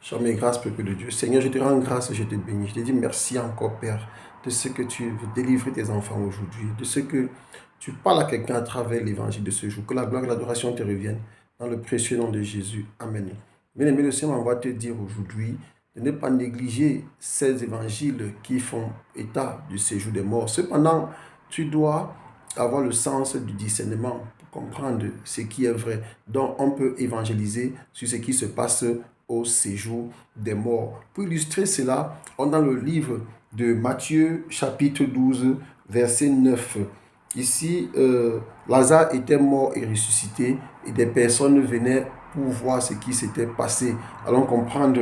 Sois mes grâces, peuple de Dieu. Seigneur, je te rends grâce et je te bénis. Je te dis merci encore, Père, de ce que tu veux délivrer tes enfants aujourd'hui, de ce que tu parles à quelqu'un à travers l'évangile de ce jour. Que la gloire et l'adoration te reviennent dans le précieux nom de Jésus. Amen. Bien-aimé, le Seigneur m'envoie te dire aujourd'hui de ne pas négliger ces évangiles qui font état du séjour des morts. Cependant, tu dois avoir le sens du discernement pour comprendre ce qui est vrai. Donc, on peut évangéliser sur ce qui se passe au séjour des morts. Pour illustrer cela, on a dans le livre de Matthieu, chapitre 12, verset 9. Ici, Lazare était mort et ressuscité, et des personnes venaient pour voir ce qui s'était passé. Allons comprendre.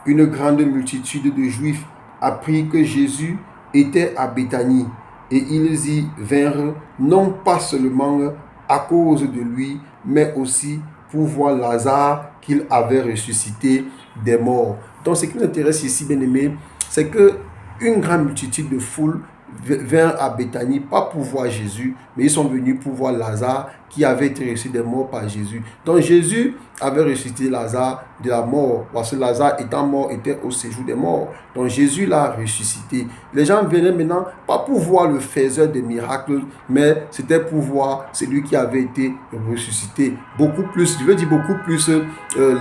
Une grande multitude de Juifs apprit que Jésus était à Béthanie, et ils y vinrent non pas seulement à cause de lui, mais aussi pour voir Lazare qu'il avait ressuscité des morts. Donc ce qui nous intéresse ici, bien aimé, c'est que une grande multitude de foule vint à Béthanie, pas pour voir Jésus, mais ils sont venus pour voir Lazare qui avait été ressuscité des morts par Jésus. Donc Jésus avait ressuscité Lazare de la mort, parce que Lazare étant mort était au séjour des morts. Donc Jésus l'a ressuscité. Les gens venaient maintenant pas pour voir le faiseur des miracles, mais c'était pour voir celui qui avait été ressuscité. Beaucoup plus, je veux dire beaucoup plus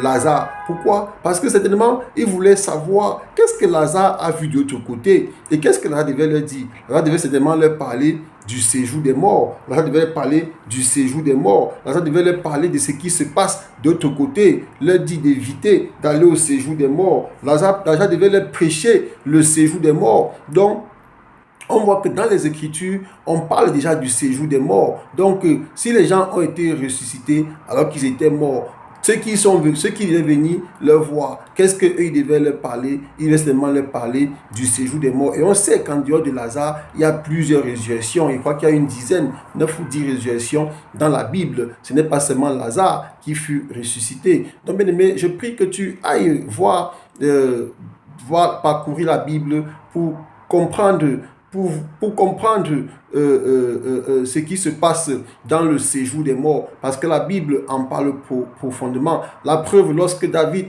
Lazare. Pourquoi? Parce que certainement, ils voulaient savoir qu'est-ce que Lazare a vu de l'autre côté et qu'est-ce que Lazare devait leur dire. Lazare devait certainement leur parler du séjour des morts. Lazare devait leur parler du séjour des morts. Lazare devait leur parler de ce qui se passe de l'autre côté. Leur dit d'éviter d'aller au séjour des morts. Lazare devait leur prêcher le séjour des morts. Donc, on voit que dans les Écritures, on parle déjà du séjour des morts. Donc, si les gens ont été ressuscités alors qu'ils étaient morts, ceux qui devaient venir leur voir, qu'est-ce qu'eux ils devaient leur parler? Ils devaient seulement leur parler du séjour des morts. Et on sait qu'en dehors de Lazare, il y a plusieurs résurrections. Je crois qu'il y a une dizaine, 9 ou 10 résurrections dans la Bible. Ce n'est pas seulement Lazare qui fut ressuscité. Donc, bien aimé, je prie que tu ailles voir parcourir la Bible pour comprendre ce qui se passe dans le séjour des morts, parce que la Bible en parle profondément. La preuve, lorsque David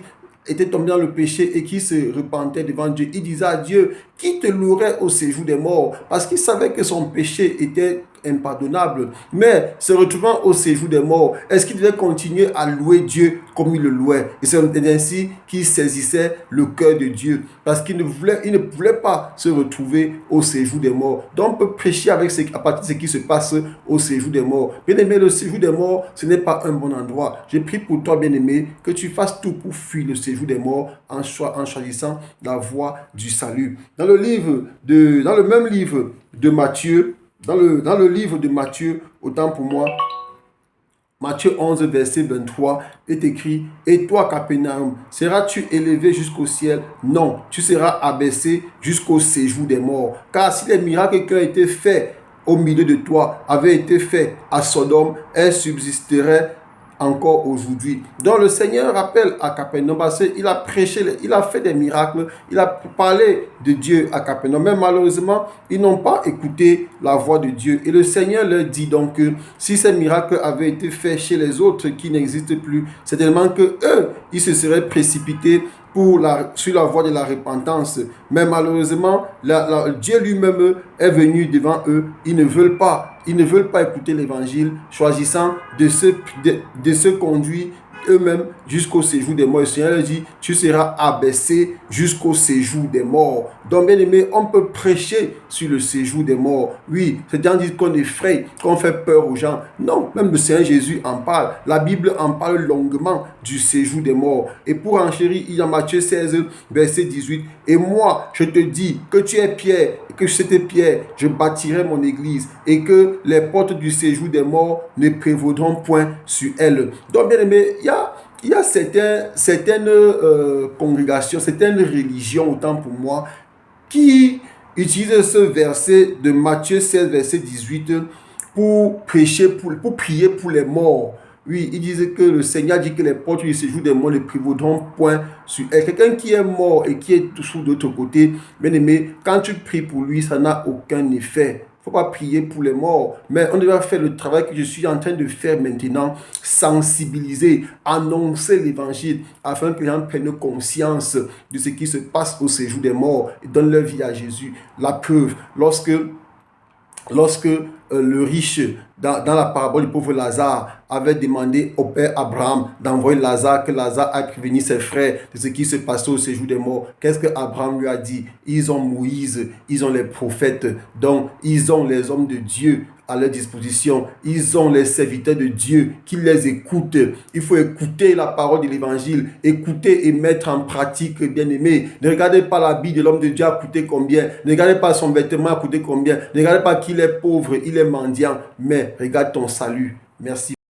était tombé dans le péché et qui se repentait devant Dieu, il disait à Dieu, qui te louerait au séjour des morts, parce qu'il savait que son péché était impardonnable, mais se retrouvant au séjour des morts, est-ce qu'il devait continuer à louer Dieu comme il le louait? Et c'est ainsi qu'il saisissait le cœur de Dieu, parce qu'il ne voulait pas se retrouver au séjour des morts. Donc on peut prêcher à partir de ce qui se passe au séjour des morts. Bien aimé, le séjour des morts, ce n'est pas un bon endroit. J'ai prié pour toi, bien aimé, que tu fasses tout pour fuir le séjour des morts en choisissant la voie du salut. Dans le même livre de Matthieu, dans le livre de Matthieu, autant pour moi, Matthieu 11, verset 23, est écrit, « Et toi, Capernaum, seras-tu élevé jusqu'au ciel? Non, tu seras abaissé jusqu'au séjour des morts. Car si les miracles qui ont été faits au milieu de toi avaient été faits à Sodome, elles subsisteraient encore aujourd'hui. » Donc le Seigneur rappelle à Capernaum, parce qu'il a prêché, il a fait des miracles, il a parlé de Dieu à Capernaum, mais malheureusement, ils n'ont pas écouté la voix de Dieu. Et le Seigneur leur dit donc que si ces miracles avaient été faits chez les autres qui n'existent plus, c'est tellement que eux, ils se seraient précipités sur la voie de la repentance. Mais malheureusement, Dieu lui-même est venu devant eux. Ils ne veulent pas écouter l'évangile, choisissant de se conduire eux-mêmes jusqu'au séjour des morts. Le Seigneur leur dit, tu seras abaissé jusqu'au séjour des morts. Donc, bien aimé, on peut prêcher sur le séjour des morts. Oui, c'est gens disent qu'on effraie, qu'on fait peur aux gens. Non, même le Seigneur Jésus en parle. La Bible en parle longuement du séjour des morts. Et pour enchérir, il y a Matthieu 16, verset 18. Et moi, je te dis que tu es Pierre, que c'était Pierre, je bâtirai mon église, et que les portes du séjour des morts ne prévaudront point sur elle. Donc, bien aimé, il y a certaines congrégations, certaines religions, autant pour moi, qui utilisent ce verset de Matthieu 16, verset 18, pour prêcher, pour prier pour les morts. Oui, ils disent que le Seigneur dit que les portes du séjour des morts ne prévaudront point sur elle. Quelqu'un qui est mort et qui est toujours de l'autre côté, bien aimé, quand tu pries pour lui, ça n'a aucun effet. faut pas prier pour les morts, mais on doit faire le travail que je suis en train de faire maintenant, sensibiliser, annoncer l'évangile, afin que les gens prennent conscience de ce qui se passe au séjour des morts et donnent leur vie à Jésus. La preuve, lorsque le riche, dans la parabole du pauvre Lazare, avait demandé au père Abraham d'envoyer Lazare, que Lazare a prévenu ses frères de ce qui se passait au séjour des morts. Qu'est-ce que Abraham lui a dit? Ils ont Moïse, ils ont les prophètes, donc ils ont les hommes de Dieu à leur disposition. Ils ont les serviteurs de Dieu qui les écoutent. Il faut écouter la parole de l'évangile, écouter et mettre en pratique, bien-aimé. Ne regardez pas l'habit de l'homme de Dieu a coûté combien. Ne regardez pas son vêtement a coûté combien. Ne regardez pas qu'il est pauvre, il est mendiant. Mais regarde ton salut. Merci.